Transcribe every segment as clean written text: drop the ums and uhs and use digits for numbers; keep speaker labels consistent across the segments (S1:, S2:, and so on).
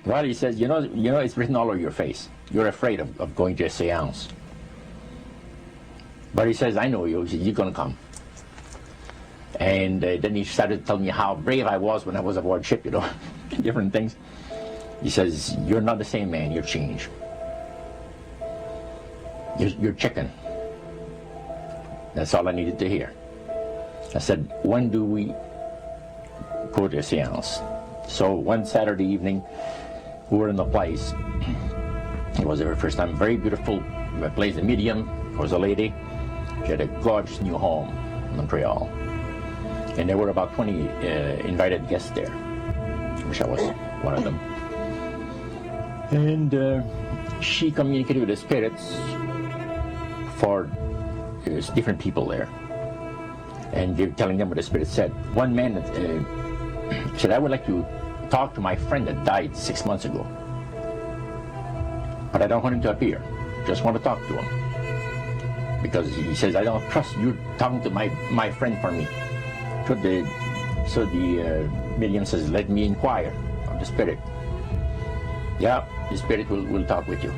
S1: Well, he says, you know, it's written all over your face. You're afraid of going to a seance. But he says, I know you. He says, you're going to come. And then he started telling me how brave I was when I was aboard ship, you know, different things. He says, you're not the same man, you're changed. You're chicken. That's all I needed to hear. I said, when do we go to a seance? So one Saturday evening, we were in the place. It was the very first time. Very beautiful place, a medium. There was a lady. She had a gorgeous new home in Montreal. And there were about 20 invited guests there, which I was one of them. And she communicated with the spirits for different people there. And they were telling them what the spirit said. One man said, I would like to talk to my friend that died 6 months ago. But I don't want him to appear. Just want to talk to him. Because he says, I don't trust you talking to my friend for me. So the medium says, let me inquire of the spirit. Yeah, the spirit will talk with you.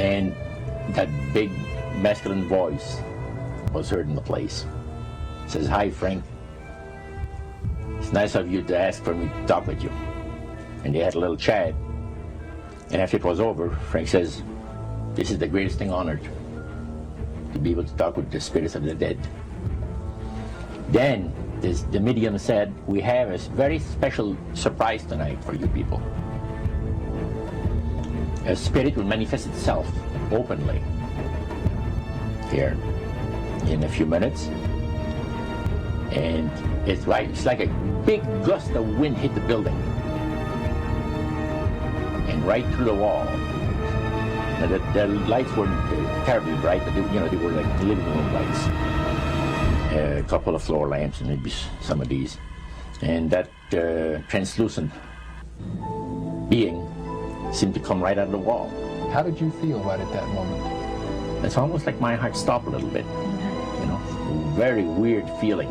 S1: And that big masculine voice was heard in the place. It says, hi, Frank. It's nice of you to ask for me to talk with you. And they had a little chat. And after it was over, Frank says, this is the greatest thing on earth, to be able to talk with the spirits of the dead. Then the medium said, we have a very special surprise tonight for you people. A spirit will manifest itself openly here in a few minutes. And it's like a big gust of wind hit the building. And right through the wall. Now the lights weren't terribly bright, but they were like living room lights. A couple of floor lamps and maybe some of these. And that translucent being seemed to come right out of the wall.
S2: How did you feel right at that moment?
S1: It's almost like my heart stopped a little bit. You know, very weird feeling.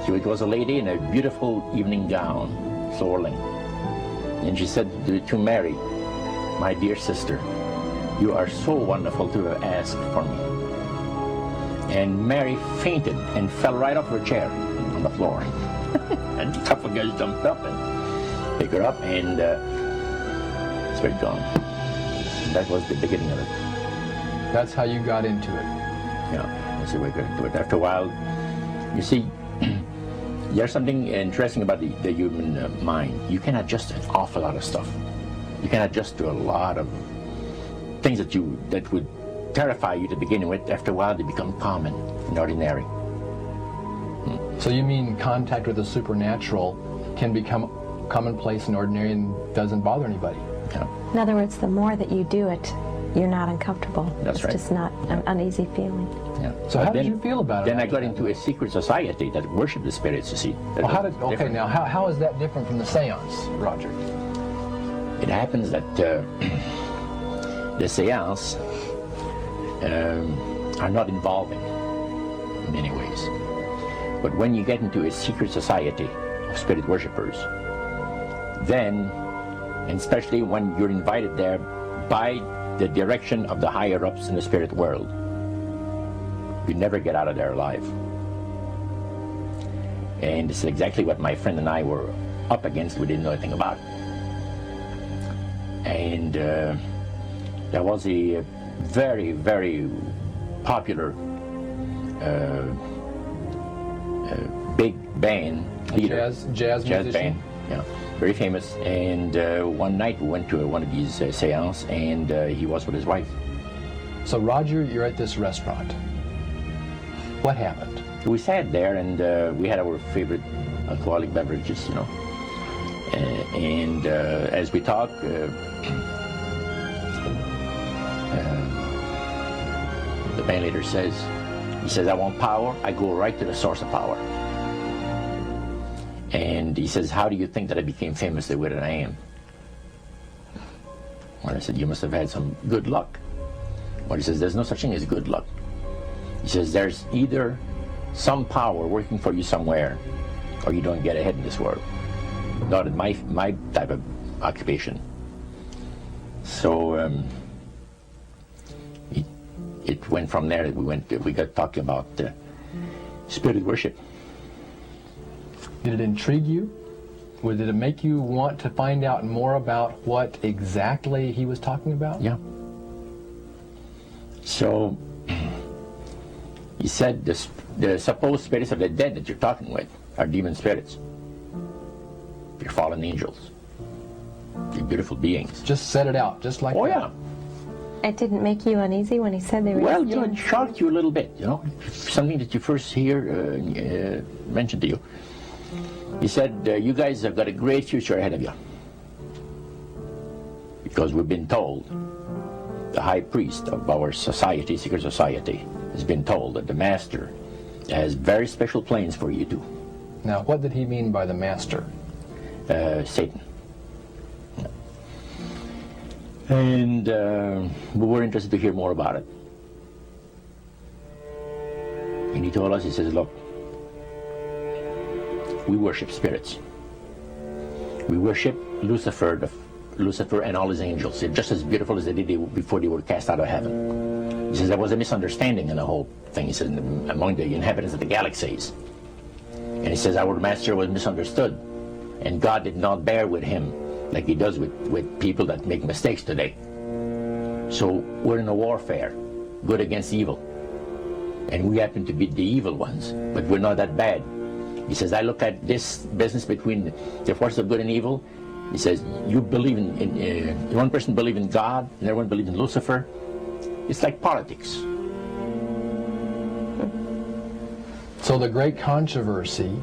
S1: So it was a lady in a beautiful evening gown, swirling. And she said to Mary, my dear sister, you are so wonderful to have asked for me. And Mary fainted and fell right off her chair on the floor. And a couple of guys jumped up and picked her up, and it's very gone. And that was the beginning of it.
S2: That's how you got into it.
S1: Yeah, that's the way I got into it. After a while, you see, there's something interesting about the human mind. You can adjust to an awful lot of stuff. You can adjust to a lot of things that would terrify you to begin with. After a while, they become common and ordinary.
S2: So you mean contact with the supernatural can become commonplace and ordinary and doesn't bother anybody?
S1: Yeah.
S3: In other words, the more that you do it, you're not uncomfortable.
S1: That's right.
S3: It's just not an uneasy feeling.
S1: Yeah.
S2: So how did you feel about it?
S1: Then I got into a secret society that worshiped the spirits, you see.
S2: Well, how is that different from the seance, Roger?
S1: It happens that the seance are not involving in many ways. But when you get into a secret society of spirit worshippers, then, and especially when you're invited there by the direction of the higher-ups in the spirit world, you never get out of there alive. And this is exactly what my friend and I were up against. We didn't know anything about. And there was a very, very popular big band leader.
S2: Jazz musician?
S1: Band, yeah, very famous. And one night we went to one of these seances, and he was with his wife.
S2: So Roger, you're at this restaurant. What happened?
S1: We sat there, and we had our favorite alcoholic beverages, you know. And as we talked, the band leader says, I want power. I go right to the source of power. And he says, how do you think that I became famous the way that I am? Well, I said, you must have had some good luck. Well, he says, there's no such thing as good luck. He says, there's either some power working for you somewhere, or you don't get ahead in this world. Not in my type of occupation. So it went from there. We got talking about spirit worship.
S2: Did it intrigue you? Or did it make you want to find out more about what exactly he was talking about?
S1: Yeah. So he said the supposed spirits of the dead that you're talking with are demon spirits. They're fallen angels. They're beautiful beings.
S2: Just set it out, just like
S1: Oh,
S2: that.
S1: yeah.
S3: It didn't make you uneasy when he said they were
S1: Well,
S3: just
S1: you know, it
S3: demons?
S1: shocked you a little bit, you know, something that you first hear mentioned to you. He said, you guys have got a great future ahead of you. Because we've been told, the high priest of our society, secret society, has been told that the master has very special plans for you two.
S2: Now, what did he mean by the master?
S1: Satan. And we were interested to hear more about it. And he told us, he says, look, we worship spirits. We worship Lucifer and all his angels. They're just as beautiful as they did before they were cast out of heaven. He says there was a misunderstanding in the whole thing. He says among the inhabitants of the galaxies. And he says our master was misunderstood. And God did not bear with him like he does with people that make mistakes today. So we're in a warfare, good against evil. And we happen to be the evil ones, but we're not that bad. He says, I look at this business between the forces of good and evil. He says, you believe in one person believes in God, and everyone believes in Lucifer. It's like politics.
S2: So the great controversy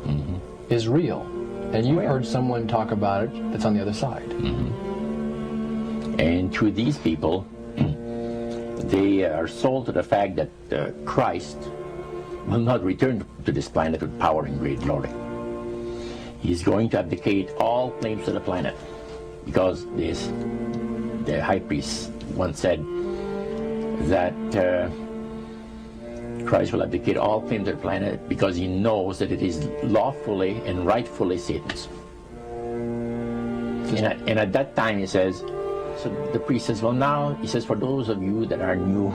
S2: is real. And you've heard someone talk about it that's on the other side.
S1: And to these people, they are sold to the fact that Christ will not return to this planet with power and great glory. He's going to abdicate all claims to the planet, because the high priest once said that Christ will abdicate all claims to the planet because he knows that it is lawfully and rightfully Satan's. And at that time, he says, so the priest says, well, now, he says, for those of you that are new,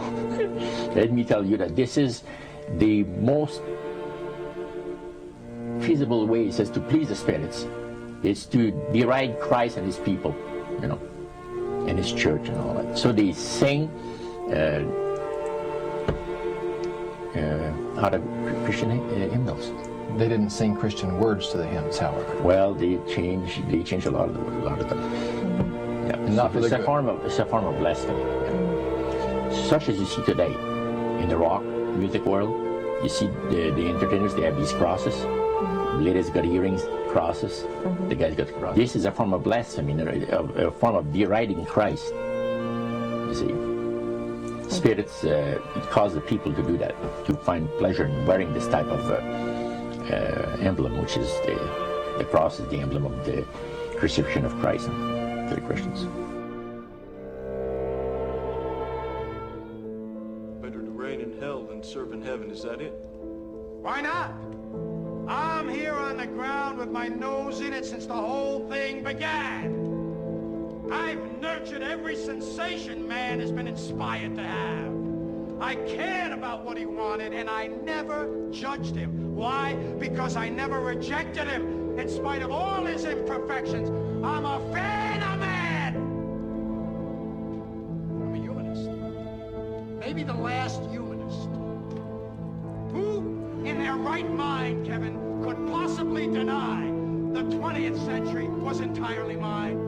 S1: let me tell you that this is the most feasible way, he says, to please the spirits. It's to deride Christ and his people, you know, and his church and all that. So they sing out of Christian hymnals.
S2: They didn't sing Christian words to the hymns, however.
S1: Well, they change a lot of them. Yeah.
S2: And not for the
S1: it's
S2: good.
S1: It's a form of blasphemy. Yeah. Such as you see today in the rock music world. You see the entertainers, they have these crosses. The ladies got earrings, crosses. The guys got crosses. This is a form of blasphemy, a form of deriding Christ. You see. Spirits cause the people to do that, to find pleasure in wearing this type of emblem, which is the cross is the emblem of the crucifixion of Christ to the Christians.
S4: Better to reign in hell than serve in heaven, is that it?
S5: Why not? I'm here on the ground with my nose in it since the whole thing began. I've nurtured every sensation man has been inspired to have. I cared about what he wanted, and I never judged him. Why? Because I never rejected him. In spite of all his imperfections, I'm a fan of man. I'm a humanist. Maybe the last humanist. Who, in their right mind, Kevin, could possibly deny the 20th century was entirely mine?